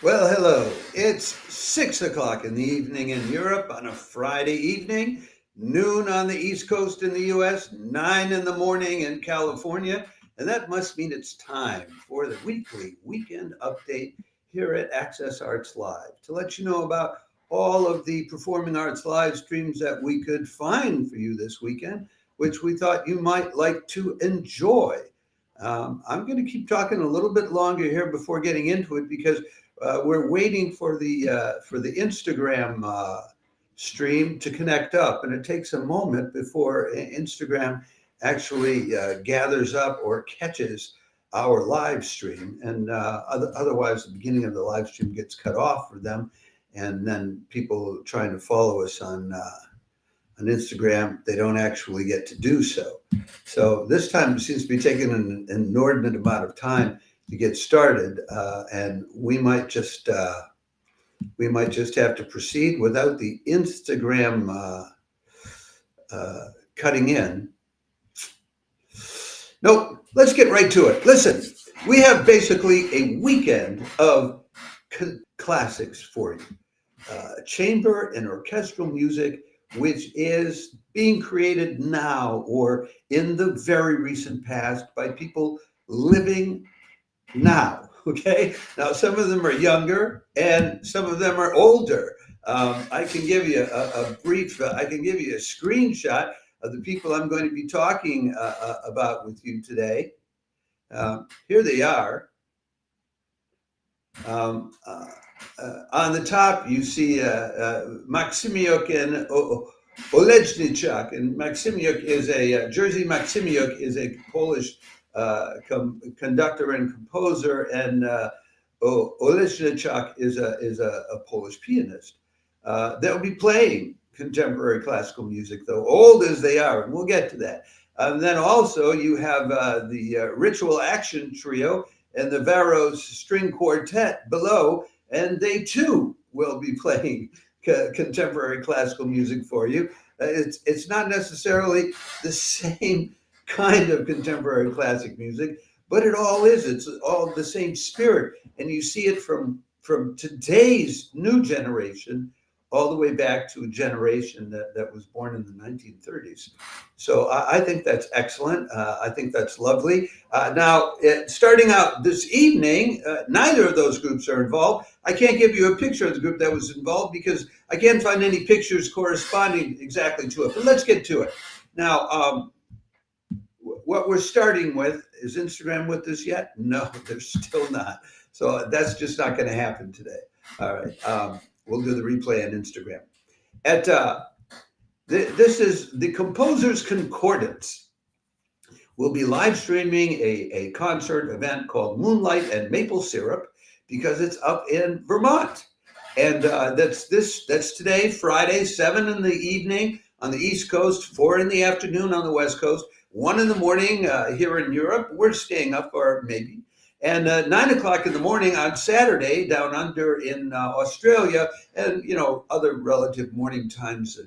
Well, hello. It's 6 o'clock in the evening in Europe on a Friday evening, noon on the East Coast in the US, 9 in the morning in California. And that must mean it's time for the weekly weekend update here at Access Arts Live to let you know about all of the performing arts live streams that we could find for you this weekend, which we thought you might like to enjoy. I'm going to keep talking a little bit longer here before getting into it because we're waiting for the Instagram stream to connect up, and it takes a moment before Instagram actually gathers up or catches our live stream, and otherwise the beginning of the live stream gets cut off for them, and then people trying to follow us on Instagram, they don't actually get to do so. So this time it seems to be taking an inordinate amount of time to get started, and we might just have to proceed without the Instagram cutting in. Nope, let's get right to it. Listen, we have basically a weekend of classics for you. Chamber and orchestral music, which is being created now or in the very recent past by people living now. Okay, now some of them are younger and some of them are older. I can give you a brief, I can give you a screenshot of the people I'm going to be talking about with you today. Here they are. On the top, you see Maksymiuk and Olejniczak. And Maksymiuk is Jerzy Maksymiuk is a Polish conductor and composer, and Olejniczak is a Polish pianist. They'll be playing contemporary classical music, though old as they are, and we'll get to that. And then also you have the Ritual Action Trio and the Varo's String Quartet below, and they too will be playing contemporary classical music for you. It's not necessarily the same kind of contemporary classic music, but it all is. It's all the same spirit, and you see it from today's new generation all the way back to a generation that was born in the 1930s. So I think that's excellent. I think that's lovely. Now, starting out this evening, neither of those groups are involved. I can't give you a picture of the group that was involved because I can't find any pictures corresponding exactly to it. But let's get to it. Now, what we're starting with, is Instagram with us yet? No, they're still not. So that's just not going to happen today. All right. We'll do the replay on Instagram. This is the Composer's Concordance. We'll be live streaming a concert event called Moonlight and Maple Syrup because it's up in Vermont. And that's today, Friday, 7 in the evening on the East Coast, 4 in the afternoon on the West Coast, 1 in the morning here in Europe. We're staying up, or maybe. And 9 o'clock in the morning on Saturday down under in Australia, and other relative morning times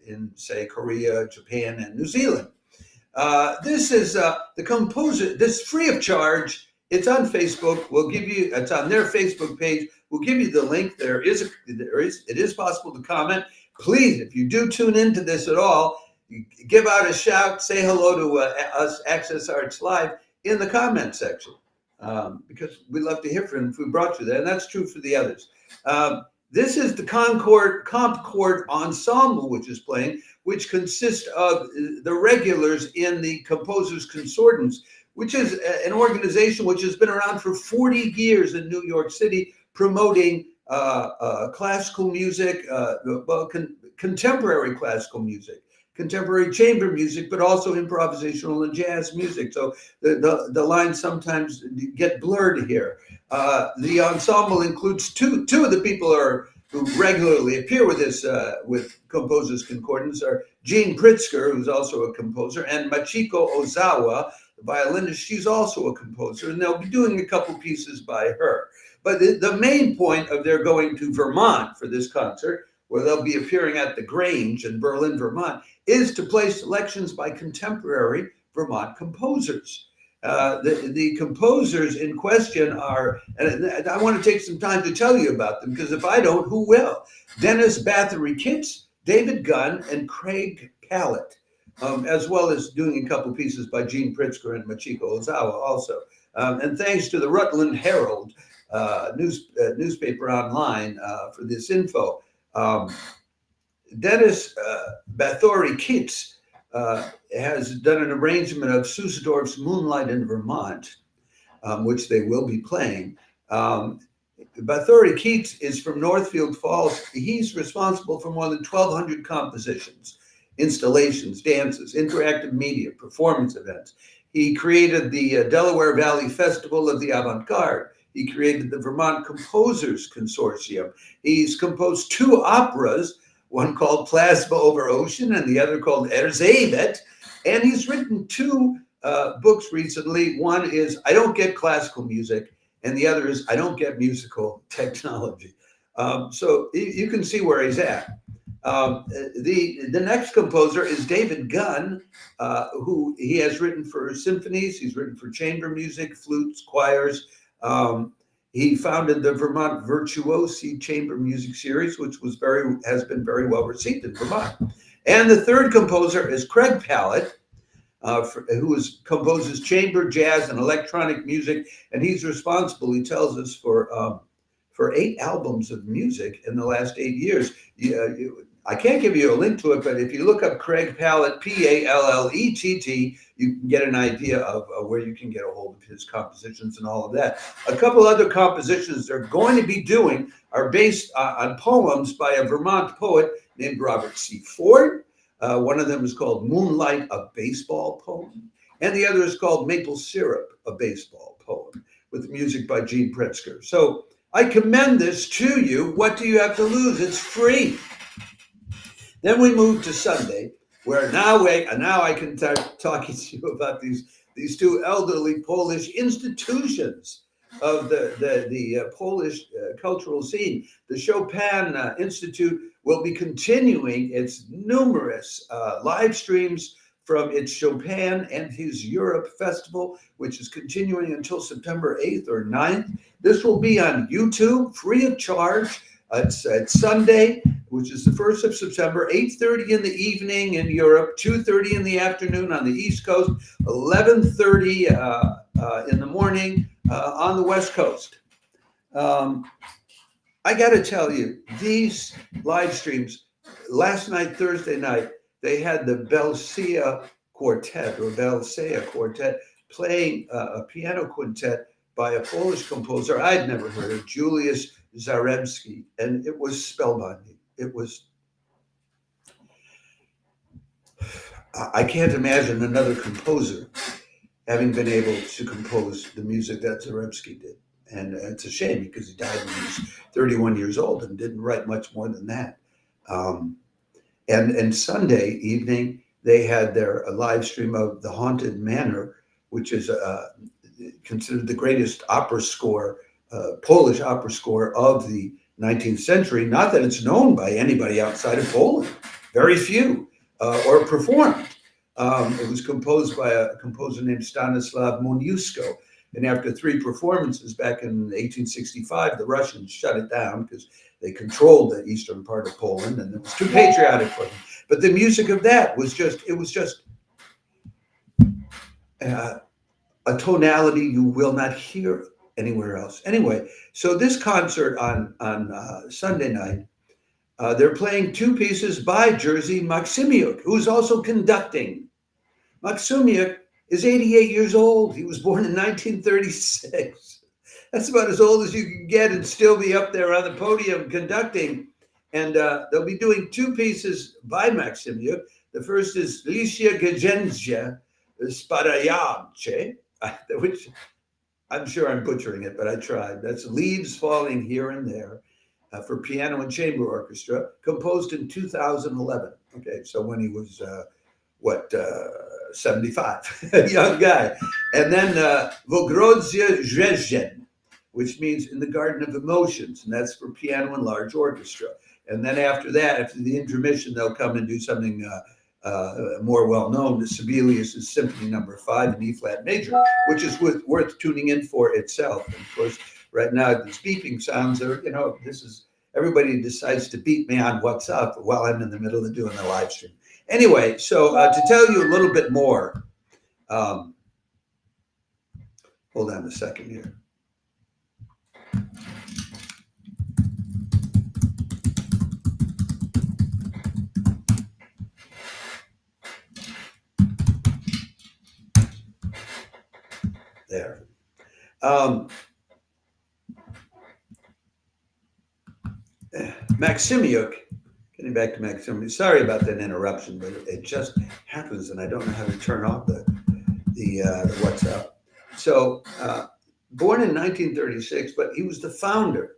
in say Korea, Japan, and New Zealand. This is the Composer. This is free of charge. It's on Facebook. It's on their Facebook page. We'll give you the link. It is possible to comment. Please, if you do tune into this at all, give out a shout. Say hello to us, Access Arts Live, in the comment section. Because we love to hear from them if we brought you there, and that's true for the others. This is the Concord Ensemble, which is playing, which consists of the regulars in the Composer's Concordance, which is an organization which has been around for 40 years in New York City, promoting classical music, contemporary classical music, contemporary chamber music, but also improvisational and jazz music. So the lines sometimes get blurred here. The ensemble includes two of the people who regularly appear with this with Composer's Concordance are Jean Pritzker, who's also a composer, and Machiko Ozawa, the violinist. She's also a composer, and they'll be doing a couple pieces by her. But the main point of their going to Vermont for this concert, where they'll be appearing at the Grange in Berlin, Vermont, is to play selections by contemporary Vermont composers. The composers in question are, and I want to take some time to tell you about them, because if I don't, who will? Dennis Bathory Kitts, David Gunn, and Craig Pallet, as well as doing a couple pieces by Gene Pritzker and Machiko Ozawa also. And thanks to the Rutland Herald newspaper online for this info. Dennis Bathory Kitts has done an arrangement of Susendorf's Moonlight in Vermont, which they will be playing. Bathory Kitts is from Northfield Falls. He's responsible for more than 1,200 compositions, installations, dances, interactive media, performance events. He created the Delaware Valley Festival of the Avant-Garde. He created the Vermont Composers Consortium. He's composed 2 operas, one called Plasma Over Ocean and the other called Erzsébet. And he's written 2 books recently. One is I Don't Get Classical Music, and the other is I Don't Get Musical Technology. So you can see where he's at. The next composer is David Gunn, who he has written for symphonies. He's written for chamber music, flutes, choirs. He founded the Vermont Virtuosi Chamber Music Series, which has been very well received in Vermont. And the third composer is Craig Pallet, who composes chamber, jazz, and electronic music, and he's responsible, he tells us, for 8 albums of music in the last 8 years. I can't give you a link to it, but if you look up Craig Pallet, P-A-L-L-E-T-T, you can get an idea of where you can get a hold of his compositions and all of that. A couple other compositions they're going to be doing are based on poems by a Vermont poet named Robert C. Ford. One of them is called Moonlight, a baseball poem, and the other is called Maple Syrup, a baseball poem, with music by Gene Pritzker. So I commend this to you. What do you have to lose? It's free. Then we move to Sunday, where now I can start talking to you about these 2 elderly Polish institutions of the Polish cultural scene. The Chopin Institute will be continuing its numerous live streams from its Chopin and his Europe Festival, which is continuing until September 8th or 9th. This will be on YouTube, free of charge. It's Sunday, which is the 1st of September, 8:30 in the evening in Europe, 2:30 in the afternoon on the East Coast, 11:30 in the morning on the West Coast. I got to tell you, these live streams, last night, Thursday night, they had the Belsia Quartet playing a piano quintet by a Polish composer I'd never heard of, Julius Zarembski, and it was spellbinding. I can't imagine another composer having been able to compose the music that Zarembski did. And it's a shame because he died when he was 31 years old and didn't write much more than that. And Sunday evening, they had their live stream of The Haunted Manor, which is considered the greatest opera score, Polish opera score of the 19th century. Not that it's known by anybody outside of Poland, very few, or performed. It was composed by a composer named Stanislaw Moniuszko. And after 3 performances back in 1865, the Russians shut it down because they controlled the eastern part of Poland and it was too patriotic for them. But the music of that was just a tonality you will not hear anywhere else. Anyway, so this concert on Sunday night, they're playing 2 pieces by Jerzy Maksymiuk, who's also conducting. Maksymiuk is 88 years old. He was born in 1936. That's about as old as you can get and still be up there on the podium conducting. And they'll be doing 2 pieces by Maksymiuk. The first is Licia Gęsia Spadające, which I'm sure I'm butchering it, but I tried. That's Leaves Falling Here and There for piano and chamber orchestra, composed in 2011. Okay, so when he was, 75, a young guy. And then Vogrodzia Zhezhen, which means In the Garden of Emotions, and that's for piano and large orchestra. And then after that, after the intermission, they'll come and do something more well known, the Sibelius' Symphony Number 5 in E flat major, which is worth tuning in for itself. And of course, right now these beeping sounds are, this is everybody decides to beat me on what's up while I'm in the middle of doing the live stream. Anyway, so to tell you a little bit more, hold on a second here. There. Maksymiuk, getting back to Maksymiuk. Sorry about that interruption, but it just happens, and I don't know how to turn off the WhatsApp. So, born in 1936, but he was the founder.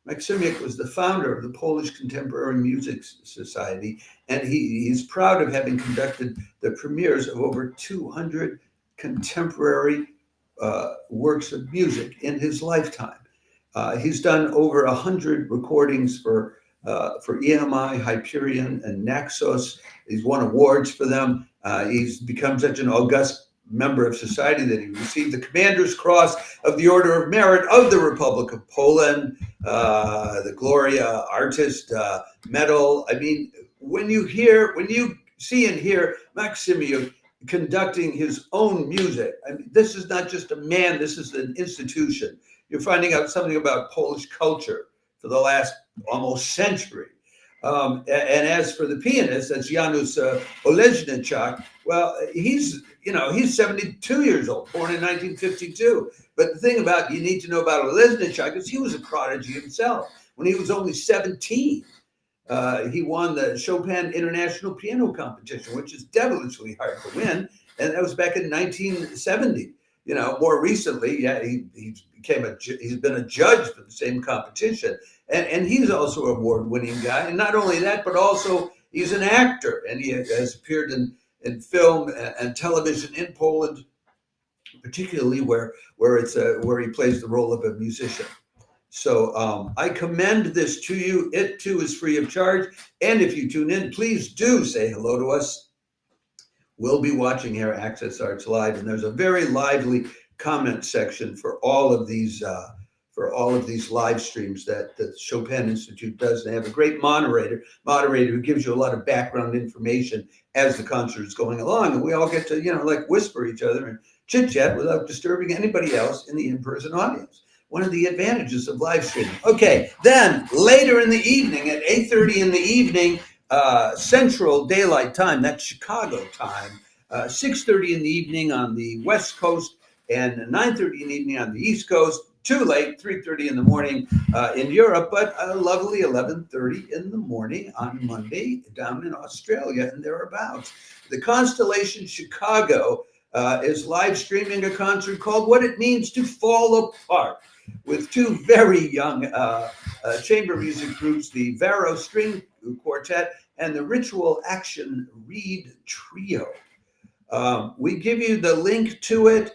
Maksymiuk was the founder of the Polish Contemporary Music Society, and he's proud of having conducted the premieres of over 200 contemporary works of music in his lifetime. He's done over 100 recordings for EMI, Hyperion, and Naxos. He's won awards for them. He's become such an august member of society that he received the Commander's Cross of the Order of Merit of the Republic of Poland, the Gloria Artist Medal. I mean, when you see and hear Maksymiuk conducting his own music, I mean, this is not just a man, this is an institution. You're finding out something about Polish culture for the last almost century. And as for the pianist, that's Janusz Olejniczak. Well, he's 72 years old, born in 1952. But the thing you need to know about Olejniczak is he was a prodigy himself. When he was only 17, he won the Chopin International Piano Competition, which is devilishly hard to win. And that was back in 1970. More recently, he's been a judge for the same competition. And he's also an award-winning guy. And not only that, but also he's an actor. And he has appeared in film and television in Poland, particularly where he plays the role of a musician. So I commend this to you. It too is free of charge. And if you tune in, please do say hello to us. We'll be watching here at Access Arts Live, and there's a very lively comment section for all of these live streams that the Chopin Institute does. They have a great moderator who gives you a lot of background information as the concert is going along, and we all get to whisper each other and chit chat without disturbing anybody else in the in-person audience. One of the advantages of live streaming. Okay, then later in the evening at 8:30 in the evening. Central Daylight Time, that's Chicago time, 6:30 in the evening on the West Coast, and 9:30 in the evening on the East Coast. Too late, 3:30 in the morning in Europe, but a lovely 11:30 in the morning on Monday down in Australia and thereabouts. The Constellation Chicago is live streaming a concert called What It Means to Fall Apart, with two very young chamber music groups, the Varo String Quartet and the Ritual Action Reed Trio. We give you the link to it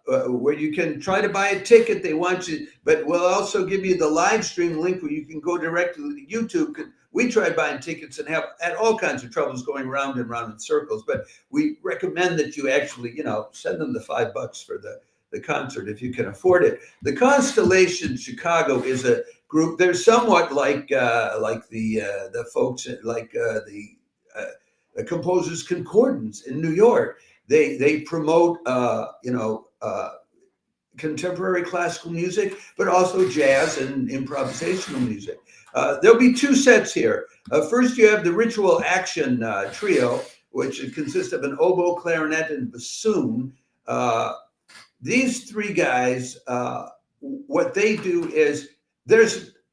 where you can try to buy a ticket. They want you, but we'll also give you the live stream link where you can go directly to YouTube. We tried buying tickets and have had all kinds of troubles going round and round in circles, but we recommend that you actually, send them the $5 for the concert if you can afford it. The Constellation Chicago is a group. They're somewhat like the folks like the Composers Concordance in New York. They promote contemporary classical music, but also jazz and improvisational music. There'll be two sets here. First, you have the Ritual Action Trio, which consists of an oboe, clarinet, and bassoon. These three guys, what they do is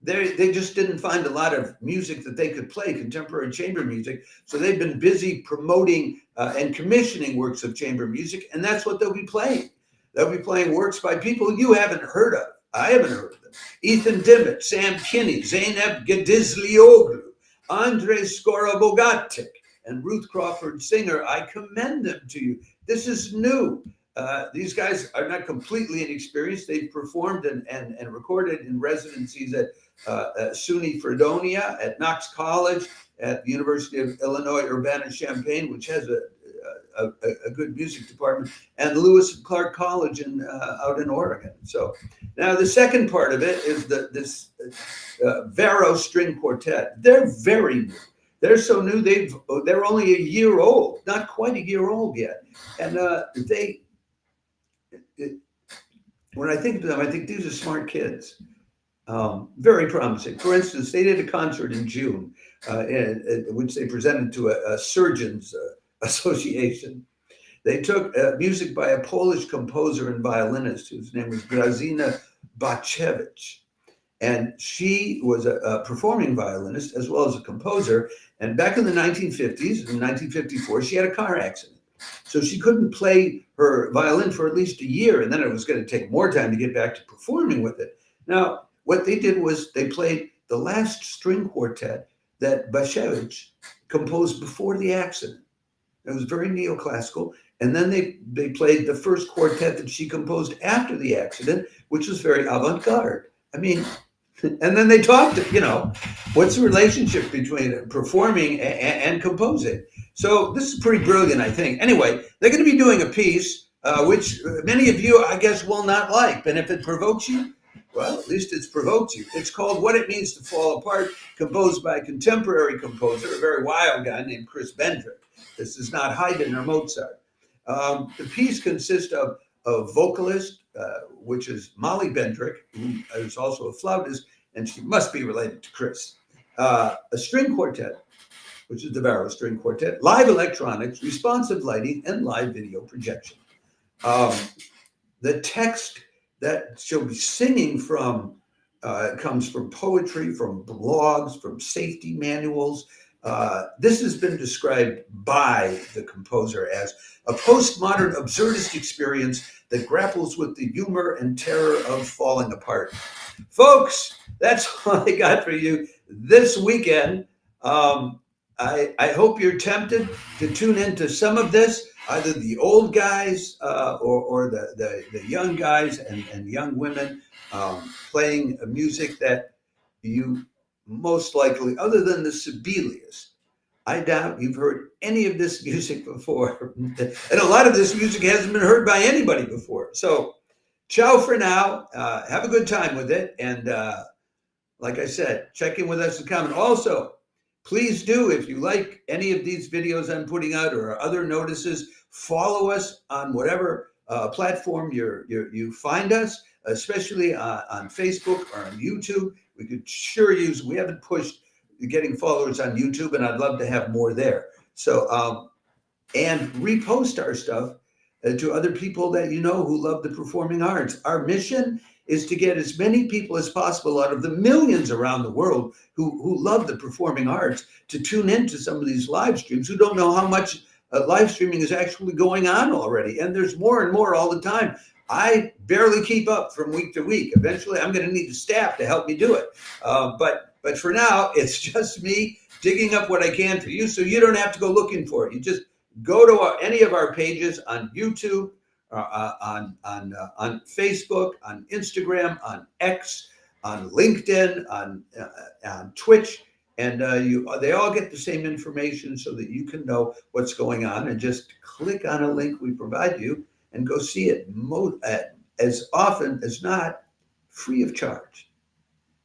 they just didn't find a lot of music that they could play, contemporary chamber music. So they've been busy promoting and commissioning works of chamber music, and that's what they'll be playing. They'll be playing works by people you haven't heard of. I haven't heard of them. Ethan Dimmitt, Sam Kinney, Zeynep Gedizlioglu, Andrei Skorobogatic, and Ruth Crawford Singer. I commend them to you. This is new. These guys are not completely inexperienced. They've performed and recorded in residencies at SUNY Fredonia, at Knox College, at the University of Illinois Urbana-Champaign, which has a good music department, and Lewis and Clark College out in Oregon. So now the second part of it is this Varo string quartet. They're very new. They're so new. They're only a year old, not quite a year old yet. And when I think of them, I think these are smart kids. Very promising. For instance, they did a concert in June, in which they presented to a surgeons association. They took music by a Polish composer and violinist whose name was Grażyna Baczewicz. And she was a performing violinist as well as a composer. And back in the 1950s, in 1954, she had a car accident. So she couldn't play her violin for at least a year. And then it was going to take more time to get back to performing with it. Now, what they did was they played the last string quartet that Baczewicz composed before the accident. It was very neoclassical. And then they played the first quartet that she composed after the accident, which was very avant-garde. I mean, and then they talked, what's the relationship between performing and composing? So this is pretty brilliant, I think. Anyway, they're going to be doing a piece, which many of you, I guess, will not like. And if it provokes you, well, at least it's provoked you. It's called What It Means to Fall Apart, composed by a contemporary composer, a very wild guy named Chris Bendrick. This is not Haydn or Mozart. The piece consists of a vocalist, which is Molly Bendrick, who is also a flautist, and she must be related to Chris. A string quartet, which is the Varo string quartet, live electronics, responsive lighting, and live video projection. The text that she'll be singing from comes from poetry, from blogs, from safety manuals. This has been described by the composer as a postmodern absurdist experience that grapples with the humor and terror of falling apart. Folks, that's all I got for you this weekend. I hope you're tempted to tune into some of this, either the old guys or the young guys and young women playing music that you most likely, other than the Sibelius, I doubt you've heard any of this music before. And a lot of this music hasn't been heard by anybody before. So ciao for now. Have a good time with it. And like I said, check in with us and comment. Also, please do, if you like any of these videos I'm putting out or other notices, follow us on whatever platform you find us, especially on Facebook or on YouTube. We could sure use, we haven't pushed getting followers on YouTube, and I'd love to have more there. So, and repost our stuff to other people that you know who love the performing arts. Our mission is to get as many people as possible out of the millions around the world who love the performing arts to tune into some of these live streams, who don't know how much live streaming is actually going on already. And there's more and more all the time. I barely keep up from week to week. Eventually, I'm going to need a staff to help me do it. But for now, it's just me digging up what I can for you, so you don't have to go looking for it. You just go to any of our pages on YouTube, on Facebook, on Instagram, on X, on LinkedIn, on Twitch, and they all get the same information so that you can know what's going on, and just click on a link we provide you and go see it as often as not, free of charge.